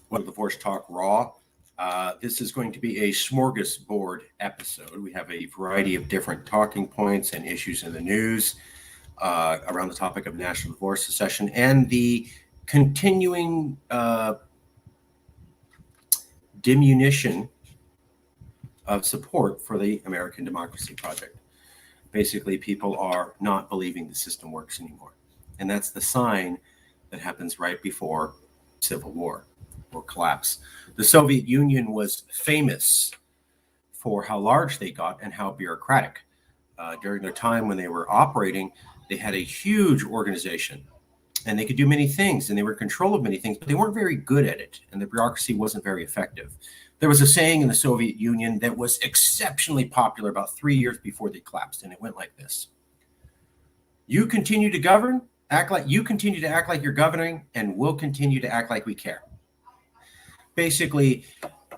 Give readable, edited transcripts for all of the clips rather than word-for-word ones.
Welcome to Divorce Talk Raw. This is going to be a smorgasbord episode. We have a variety of different talking points and issues in the news around the topic of national divorce secession and the continuing diminution of support for the American Democracy Project. Basically, people are not believing the system works anymore. And that's the sign that happens right before civil war or collapse. The Soviet Union was famous for how large they got and how bureaucratic. During their time when they were operating, they had a huge organization and they could do many things and they were in control of many things, but they weren't very good at it and the bureaucracy wasn't very effective. There was a saying in the Soviet Union that was exceptionally popular about 3 years before they collapsed, and it went like this: you continue to govern, you continue to act like you're governing, and we'll continue to act like we care. Basically,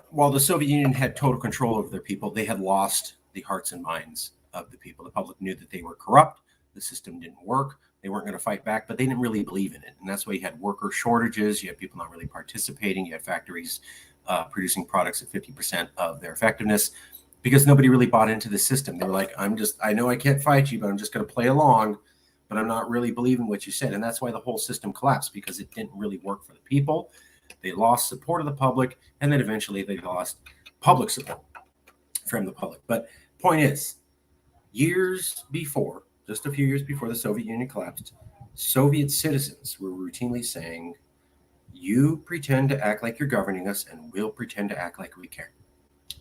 while the Soviet Union had total control over their people, they had lost the hearts and minds of the people. The public knew that they were corrupt. The system didn't work. They weren't going to fight back, but they didn't really believe in it. And that's why you had worker shortages. You had people not really participating. You had factories producing products at 50% of their effectiveness because nobody really bought into the system. They were like, I know I can't fight you, but I'm just going to play along, but I'm not really believing what you said. And that's why the whole system collapsed, because it didn't really work for the people. They lost support of the public, and then eventually they lost public support from the public. But point is, years before, just a few years before the Soviet Union collapsed, Soviet citizens were routinely saying, you pretend to act like you're governing us, and we'll pretend to act like we care.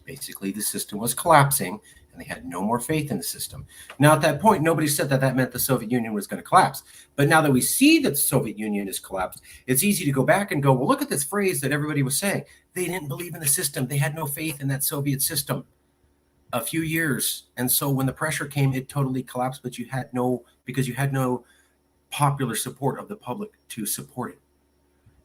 Basically, the system was collapsing, and they had no more faith in the system. Now, at that point, nobody said that meant the Soviet Union was going to collapse. But now that we see that the Soviet Union has collapsed, it's easy to go back and go, well, look at this phrase that everybody was saying. They didn't believe in the system. They had no faith in that Soviet system. A few years. And so when the pressure came, it totally collapsed, but you had no popular support of the public to support it.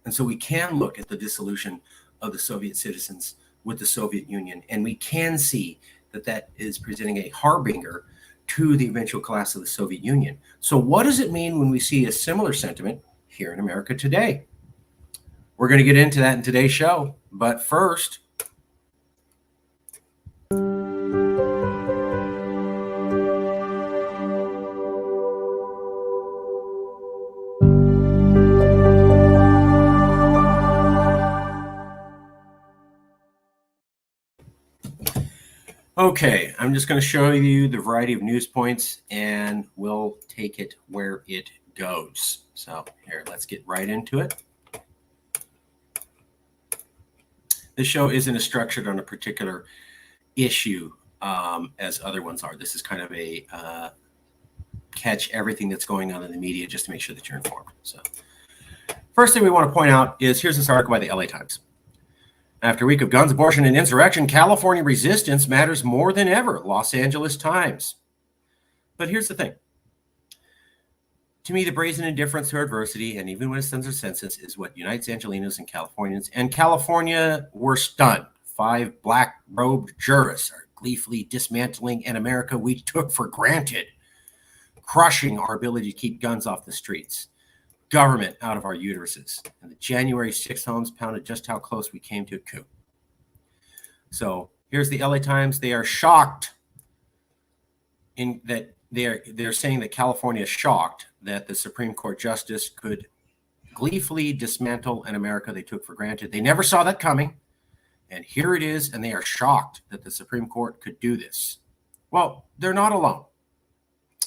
And so we can look at the dissolution of the Soviet citizens with the Soviet Union, and we can see that is presenting a harbinger to the eventual collapse of the Soviet Union. So what does it mean when we see a similar sentiment here in America today? We're going to get into that in today's show, but first, okay, I'm just going to show you the variety of news points, and we'll take it where it goes. So here, let's get right into it. This show isn't as structured on a particular issue as other ones are. This is kind of a catch everything that's going on in the media just to make sure that you're informed. So first thing we want to point out is here's this article by the LA Times. After a week of guns, abortion, and insurrection, California resistance matters more than ever, Los Angeles Times. But here's the thing. To me, the brazen indifference to adversity, and even when it sends a census, is what unites Angelenos and Californians. And California were stunned. 5 black-robed jurists are gleefully dismantling an America we took for granted, crushing our ability to keep guns off the streets, government out of our uteruses, and the January 6th homes pounded just how close we came to a coup. So here's the LA Times. They are shocked in that they're saying that California is shocked that the Supreme Court justice could gleefully dismantle an America they took for granted. They never saw that coming, and here it is, and they are shocked that the Supreme Court could do this. Well, they're not alone.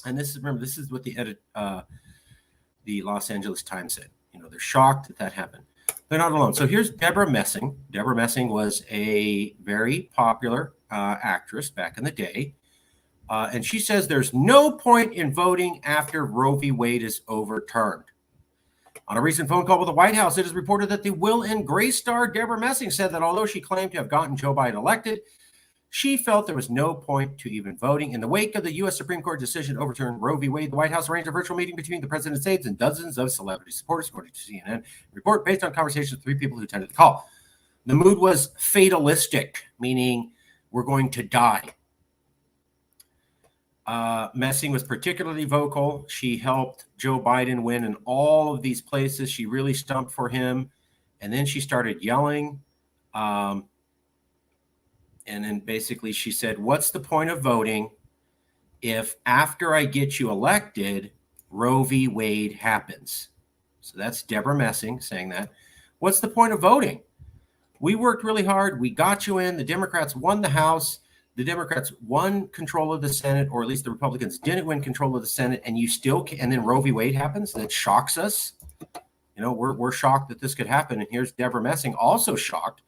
And this is what the Los Angeles Times said. They're shocked that happened. They're not alone. So here's Deborah Messing. Deborah Messing was a very popular actress back in the day. And she says there's no point in voting after Roe v. Wade is overturned. On a recent phone call with the White House, it is reported that the Will and Grace star Deborah Messing said that although she claimed to have gotten Joe Biden elected, she felt there was no point to even voting. In the wake of the U.S. Supreme Court decision to overturn Roe v. Wade, the White House arranged a virtual meeting between the president's aides and dozens of celebrity supporters, according to CNN. Report based on conversations with 3 people who attended the call. The mood was fatalistic, meaning we're going to die. Messing was particularly vocal. She helped Joe Biden win in all of these places. She really stumped for him. And then she started yelling. And then basically she said, what's the point of voting if after I get you elected, Roe v. Wade happens? So that's Deborah Messing saying that. What's the point of voting? We worked really hard. We got you in. The Democrats won the House. The Democrats won control of the Senate, or at least the Republicans didn't win control of the Senate, and you still can, and then Roe v. Wade happens. That shocks us. You know, we're shocked that this could happen. And here's Deborah Messing also shocked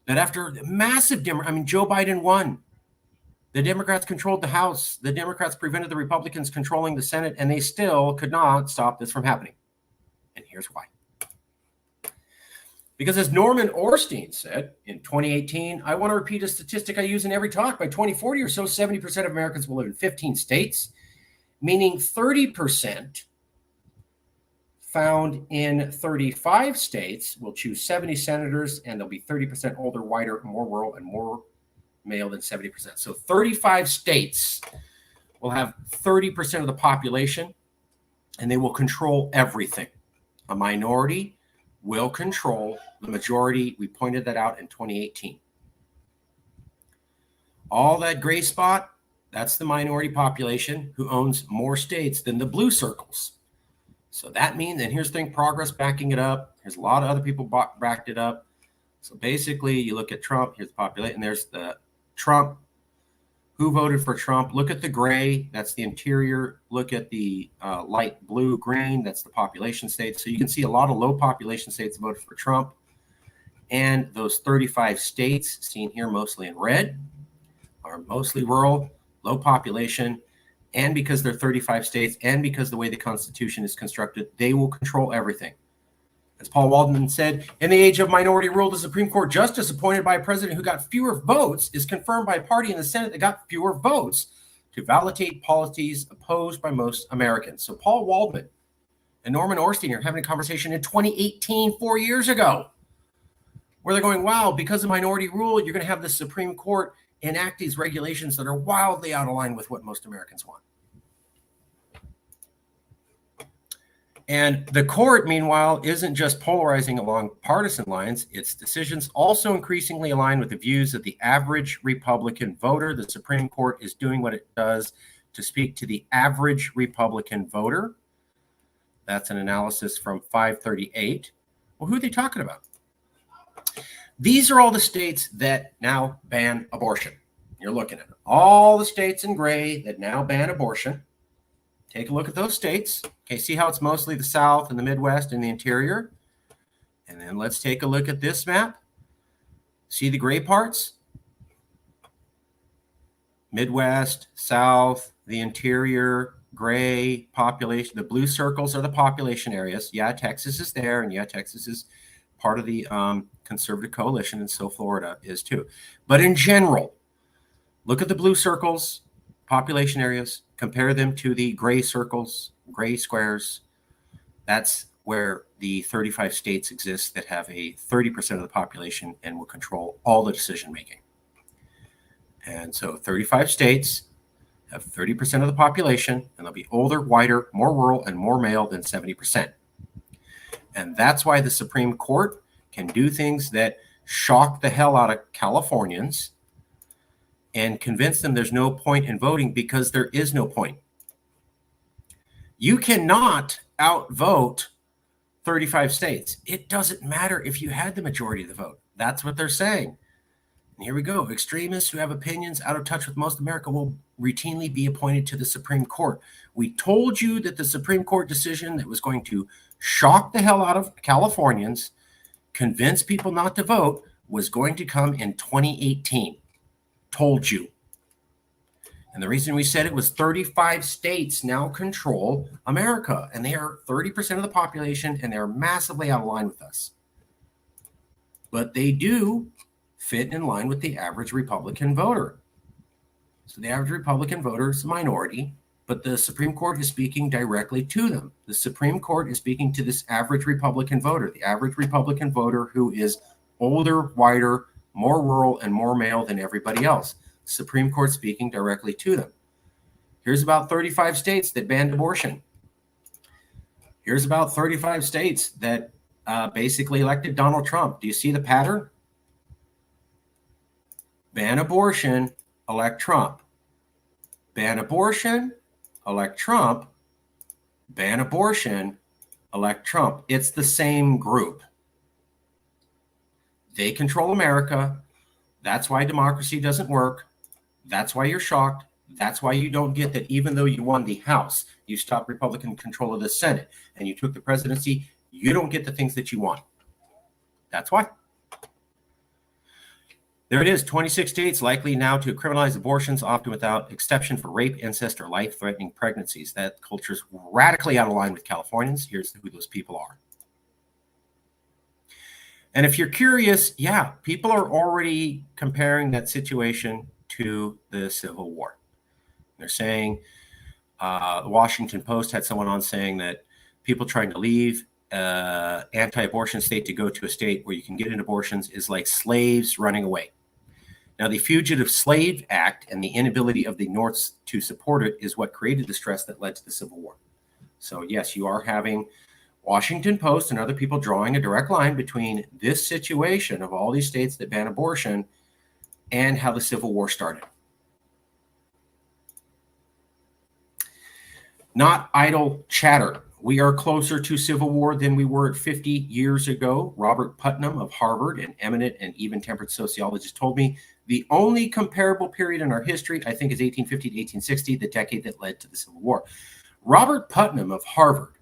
that after massive, Joe Biden won. The Democrats controlled the House. The Democrats prevented the Republicans controlling the Senate, and they still could not stop this from happening. And here's why. Because as Norman Ornstein said in 2018, I want to repeat a statistic I use in every talk. By 2040 or so, 70% of Americans will live in 15 states, meaning 30% found in 35 states will choose 70 senators, and they'll be 30% older, whiter, more rural, and more male than 70%. So 35 states will have 30% of the population, and they will control everything. A minority will control the majority. We pointed that out in 2018. All that gray spot, that's the minority population who owns more states than the blue circles. So that means, and here's Think Progress backing it up. There's a lot of other people backed it up. So basically, you look at Trump, here's the population, and there's the Trump. Who voted for Trump? Look at the gray, that's the interior. Look at the light blue, green, that's the population states. So you can see a lot of low population states voted for Trump. And those 35 states, seen here mostly in red, are mostly rural, low population. And because they're 35 states, and because the way the Constitution is constructed, they will control everything. As Paul Waldman said, in the age of minority rule, the Supreme Court justice appointed by a president who got fewer votes is confirmed by a party in the Senate that got fewer votes to validate policies opposed by most Americans. So Paul Waldman and Norman Ornstein are having a conversation in 2018, 4 years ago, where they're going, wow, because of minority rule, you're going to have the Supreme Court enact these regulations that are wildly out of line with what most Americans want. And the court, meanwhile, isn't just polarizing along partisan lines. Its decisions also increasingly align with the views of the average Republican voter. The Supreme Court is doing what it does to speak to the average Republican voter. That's an analysis from 538. Well, who are they talking about? These are all the states that now ban abortion. You're looking at all the states in gray that now ban abortion. Take a look at those states. Okay, see how it's mostly the South and the Midwest and the interior? And then let's take a look at this map. See the gray parts? Midwest, South, the interior, gray, population. The blue circles are the population areas. Yeah, Texas is there, and yeah, Texas is part of the conservative coalition, and so Florida is too. But in general, look at the blue circles, population areas, compare them to the gray circles, gray squares. That's where the 35 states exist that have a 30% of the population and will control all the decision making. And so 35 states have 30% of the population, and they'll be older, whiter, more rural, and more male than 70%. And that's why the Supreme Court can do things that shock the hell out of Californians and convince them there's no point in voting, because there is no point. You cannot outvote 35 states. It doesn't matter if you had the majority of the vote. That's what they're saying. And here we go. Extremists who have opinions out of touch with most America will routinely be appointed to the Supreme Court. We told you that the Supreme Court decision that was going to shock the hell out of Californians, convince people not to vote, was going to come in 2018. Told you. And the reason we said it was 35 states now control America, and they are 30% of the population, and they're massively out of line with us. But they do fit in line with the average Republican voter. So the average Republican voter is a minority, but the Supreme Court is speaking directly to them. The Supreme Court is speaking to this average Republican voter, the average Republican voter who is older, whiter, more rural, and more male than everybody else. Supreme Court speaking directly to them. Here's about 35 states that banned abortion. Here's about 35 states that basically elected Donald Trump. Do you see the pattern? Ban abortion, elect Trump. Ban abortion, elect Trump. Ban abortion, elect Trump. It's the same group. They control America. That's why democracy doesn't work. That's why you're shocked. That's why you don't get that even though you won the House, you stopped Republican control of the Senate, and you took the presidency, you don't get the things that you want. That's why. There it is, 26 states likely now to criminalize abortions, often without exception for rape, incest, or life-threatening pregnancies. That culture is radically out of line with Californians. Here's who those people are. And if you're curious, yeah, people are already comparing that situation to the Civil War. They're saying, the Washington Post had someone on saying that people trying to leave anti-abortion state to go to a state where you can get in abortions is like slaves running away. Now, the Fugitive Slave Act and the inability of the North to support it is what created the stress that led to the Civil War. So, yes, you are having Washington Post and other people drawing a direct line between this situation of all these states that ban abortion and how the Civil War started. Not idle chatter. We are closer to Civil War than we were 50 years ago. Robert Putnam of Harvard, an eminent and even-tempered sociologist, told me the only comparable period in our history, I think, is 1850 to 1860, the decade that led to the Civil War. Robert Putnam of Harvard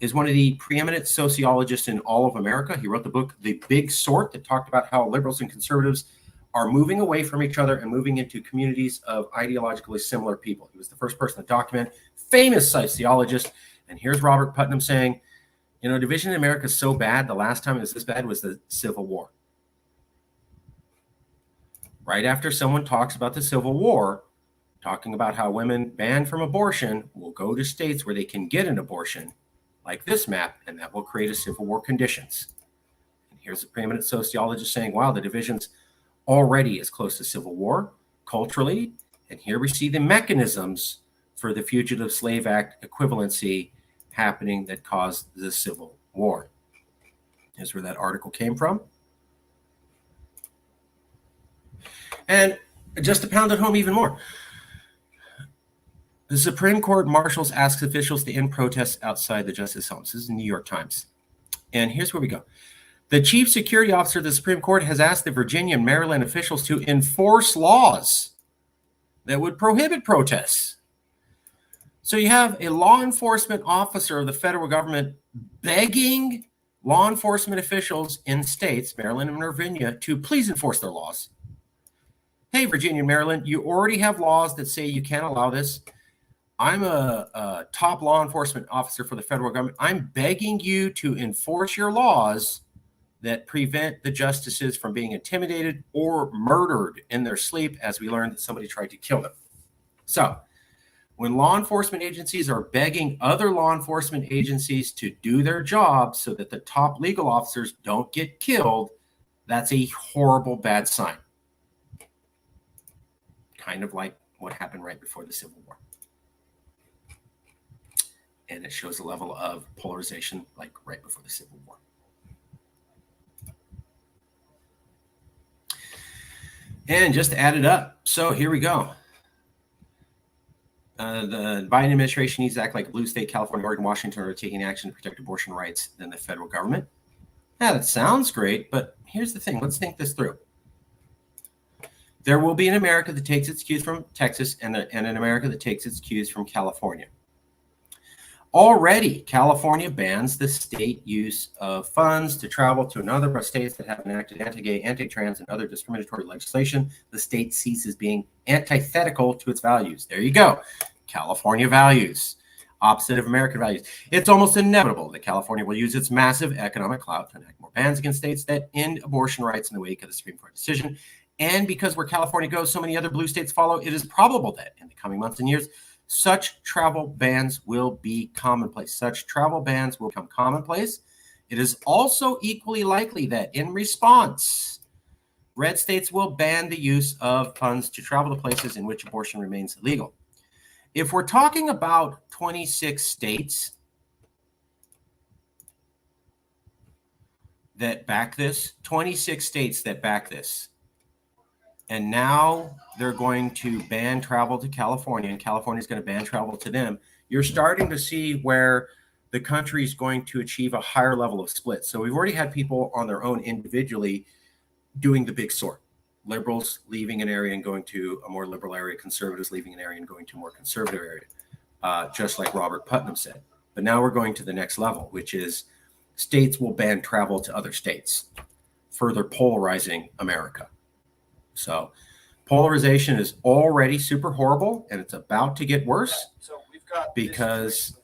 is one of the preeminent sociologists in all of America. He wrote the book, The Big Sort, that talked about how liberals and conservatives are moving away from each other and moving into communities of ideologically similar people. He was the first person to document, famous sociologist. And here's Robert Putnam saying, you know, division in America is so bad. The last time it was this bad was the Civil War. Right after someone talks about the Civil War, talking about how women banned from abortion will go to states where they can get an abortion, like this map, and that will create a Civil War conditions. And here's a preeminent sociologist saying, wow, the division's already as close to Civil War culturally. And here we see the mechanisms for the Fugitive Slave Act equivalency happening that caused the Civil War. Here's where that article came from. And just to pound it home even more, the Supreme Court marshals asks officials to end protests outside the justice homes. This is the New York Times. And here's where we go. The chief security officer of the Supreme Court has asked the Virginia and Maryland officials to enforce laws that would prohibit protests. So you have a law enforcement officer of the federal government begging law enforcement officials in states, Maryland and Virginia, to please enforce their laws. Hey, Virginia and Maryland, you already have laws that say you can't allow this. I'm a top law enforcement officer for the federal government. I'm begging you to enforce your laws that prevent the justices from being intimidated or murdered in their sleep, as we learned that somebody tried to kill them. So when law enforcement agencies are begging other law enforcement agencies to do their job so that the top legal officers don't get killed, that's a horrible, bad sign. Kind of like what happened right before the Civil War. And it shows a level of polarization like right before the Civil War. And just to add it up, so here we go. The Biden administration needs to act like a blue state, California, Oregon, Washington are taking action to protect abortion rights than the federal government. Yeah, that sounds great, but here's the thing. Let's think this through. There will be an America that takes its cues from Texas and an America that takes its cues from California. Already, California bans the state use of funds to travel to another states that have enacted anti-gay, anti-trans, and other discriminatory legislation the state sees as being antithetical to its values. There you go. California values, opposite of American values. It's almost inevitable that California will use its massive economic clout to enact more bans against states that end abortion rights in the wake of the Supreme Court decision. And because where California goes, so many other blue states follow, it is probable that in the coming months and years, such travel bans will be commonplace. Such travel bans will become commonplace. It is also equally likely that in response, red states will ban the use of funds to travel to places in which abortion remains illegal. If we're talking about 26 states, that back this, 26 states that back this. And now they're going to ban travel to California, and California is going to ban travel to them. You're starting to see where the country is going to achieve a higher level of split. So we've already had people on their own individually doing the big sort. Liberals leaving an area and going to a more liberal area, conservatives leaving an area and going to a more conservative area, just like Robert Putnam said. But now we're going to the next level, which is states will ban travel to other states, further polarizing America. So polarization is already super horrible, and it's about to get worse because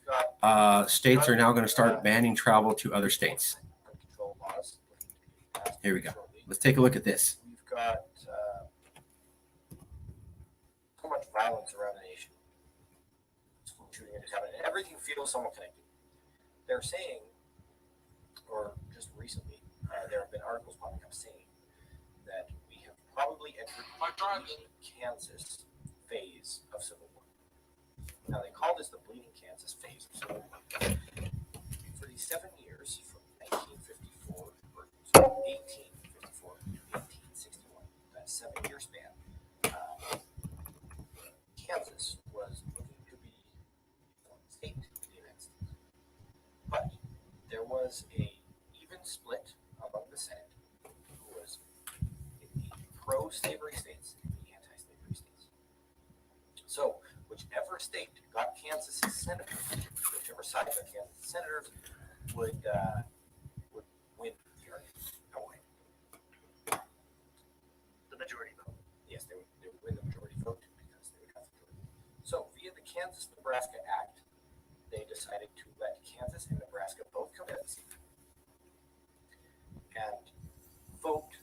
states are now going to start banning travel to other states. Here we go. Let's take a look at this. We've got so much violence around the nation. School shooting is happening, and everything feels somewhat connected. They're saying, or just recently, there have been articles popping up saying that we have probably entered the Kansas phase of civil war. Now they call this the bleeding Kansas phase of civil war. For these 7 years, from 1954 or 1854 to 1861, that 7-year span, Kansas was looking to be one state in the United States. But there was a even split among the Senate, who was in the pro-slavery states and the anti-slavery states. So whichever state got Kansas senators, whichever side got Kansas senators, would win the argument outright. The majority vote. Yes, they would win the majority vote because they would have the majority. So via the Kansas-Nebraska Act, they decided to let Kansas and Nebraska both come in and vote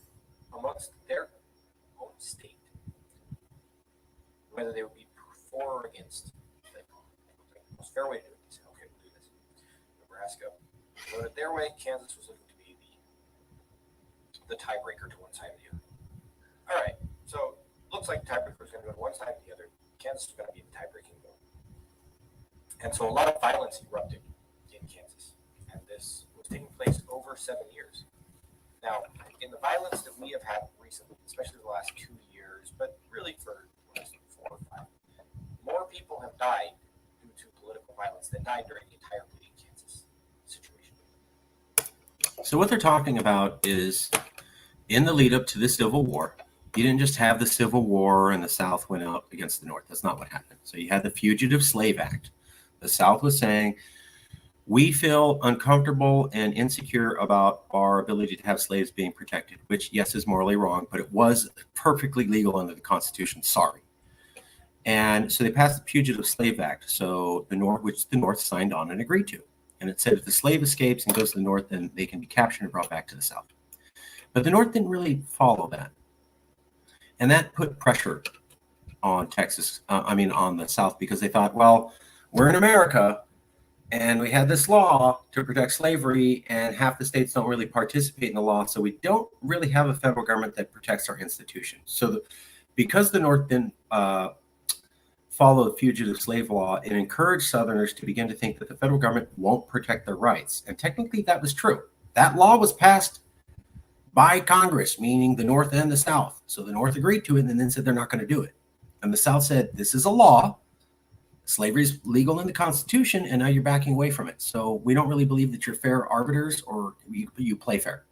amongst their own state whether they would be for or against. The most fair way to do it. They said, okay, we'll do this. Nebraska voted their way. Kansas was looking to be the tiebreaker to one side or the other. All right, so looks like the tiebreaker is going to go to one side or the other. Kansas is going to be the tie-breaking vote. And so a lot of violence erupted in Kansas, and this was taking place over 7 years. Now, in the violence that we have had recently, especially the last 2 years, but really for the last 4 or 5, more people have died due to political violence than died during the entire bleeding Kansas situation. So what they're talking about is in the lead up to the Civil War, you didn't just have the Civil War and the South went out against the North. That's not what happened. So you had the Fugitive Slave Act. The South was saying, we feel uncomfortable and insecure about our ability to have slaves being protected, which, yes, is morally wrong, but it was perfectly legal under the Constitution. Sorry. And so they passed the Fugitive Slave Act, so the North, which the North signed on and agreed to. And it said if the slave escapes and goes to the North, then they can be captured and brought back to the South. But the North didn't really follow that. And that put pressure on on the South, because they thought, well, we're in America, and we had this law to protect slavery, and half the states don't really participate in the law, so we don't really have a federal government that protects our institutions. So because the North didn't follow the fugitive slave law, it encouraged Southerners to begin to think that the federal government won't protect their rights. And technically that was true. That law was passed by Congress, meaning the North and the South. So the North agreed to it and then said they're not going to do it. And the South said, this is a law. Slavery is legal in the Constitution, and now you're backing away from it. So we don't really believe that you're fair arbiters or you play fair.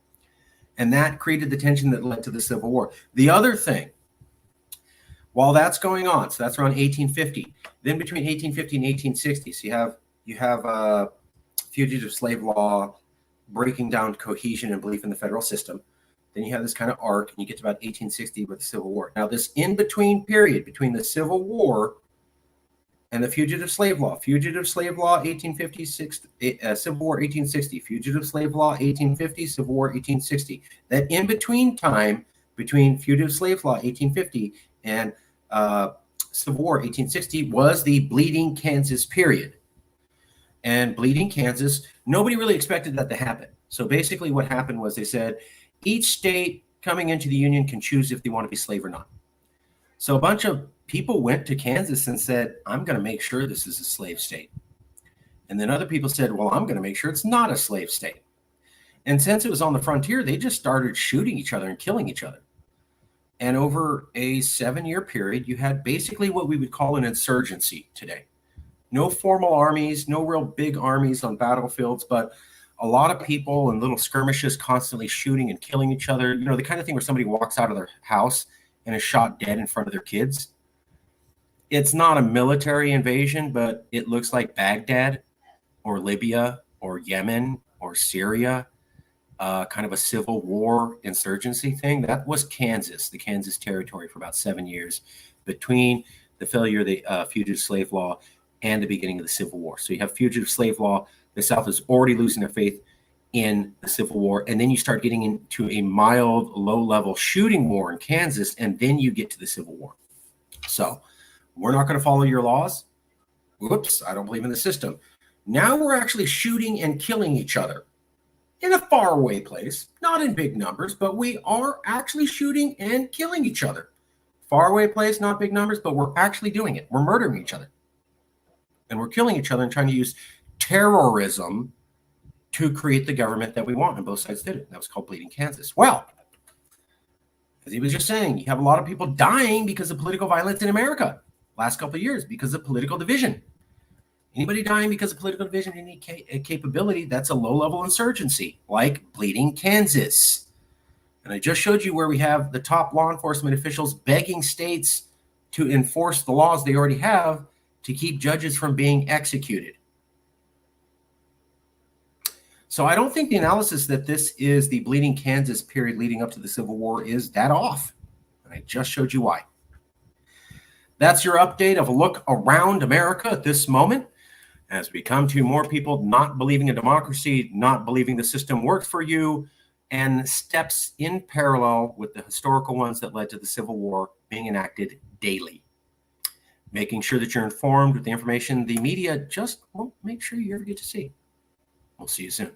And that created the tension that led to the Civil War. The other thing, while that's going on, so that's around 1850. Then between 1850 and 1860, so you have fugitive slave law breaking down cohesion and belief in the federal system. Then you have this kind of arc, and you get to about 1860 with the Civil War. Now, this in-between period between the Civil War and the Fugitive Slave Law, 1856, Civil War 1860, Fugitive Slave Law 1850, Civil War 1860. That in-between time between Fugitive Slave Law 1850 and Civil War 1860 was the Bleeding Kansas period. And Bleeding Kansas, nobody really expected that to happen. So basically what happened was they said, each state coming into the Union can choose if they want to be slave or not. So a bunch of people went to Kansas and said, I'm going to make sure this is a slave state. And then other people said, well, I'm going to make sure it's not a slave state. And since it was on the frontier, they just started shooting each other and killing each other. And over a 7-year period, you had basically what we would call an insurgency today. No formal armies, no real big armies on battlefields, but a lot of people and little skirmishes constantly shooting and killing each other. You know, the kind of thing where somebody walks out of their house and is shot dead in front of their kids. It's not a military invasion, but it looks like Baghdad or Libya or Yemen or Syria, kind of a civil war insurgency thing. That was Kansas, the Kansas Territory, for about 7 years between the failure of the fugitive slave law and the beginning of the Civil War. So you have fugitive slave law. The South is already losing their faith in the Civil War. And then you start getting into a mild, low-level shooting war in Kansas, and then you get to the Civil War. So we're not going to follow your laws. Whoops, I don't believe in the system. Now we're actually shooting and killing each other in a faraway place, not in big numbers, but we are actually shooting and killing each other. Faraway place, not big numbers, but we're actually doing it. We're murdering each other. And we're killing each other and trying to use terrorism to create the government that we want. And both sides did it. That was called Bleeding Kansas. Well, as he was just saying, you have a lot of people dying because of political violence in America last couple of years because of political division. Anybody dying because of political division, any capability, that's a low-level insurgency, like Bleeding Kansas. And I just showed you where we have the top law enforcement officials begging states to enforce the laws they already have to keep judges from being executed. So I don't think the analysis that this is the Bleeding Kansas period leading up to the Civil War is that off. And I just showed you why. That's your update of a look around America at this moment, as we come to more people not believing in democracy, not believing the system works for you, and steps in parallel with the historical ones that led to the Civil War being enacted daily. Making sure that you're informed with the information the media just won't make sure you ever get to see. We'll see you soon.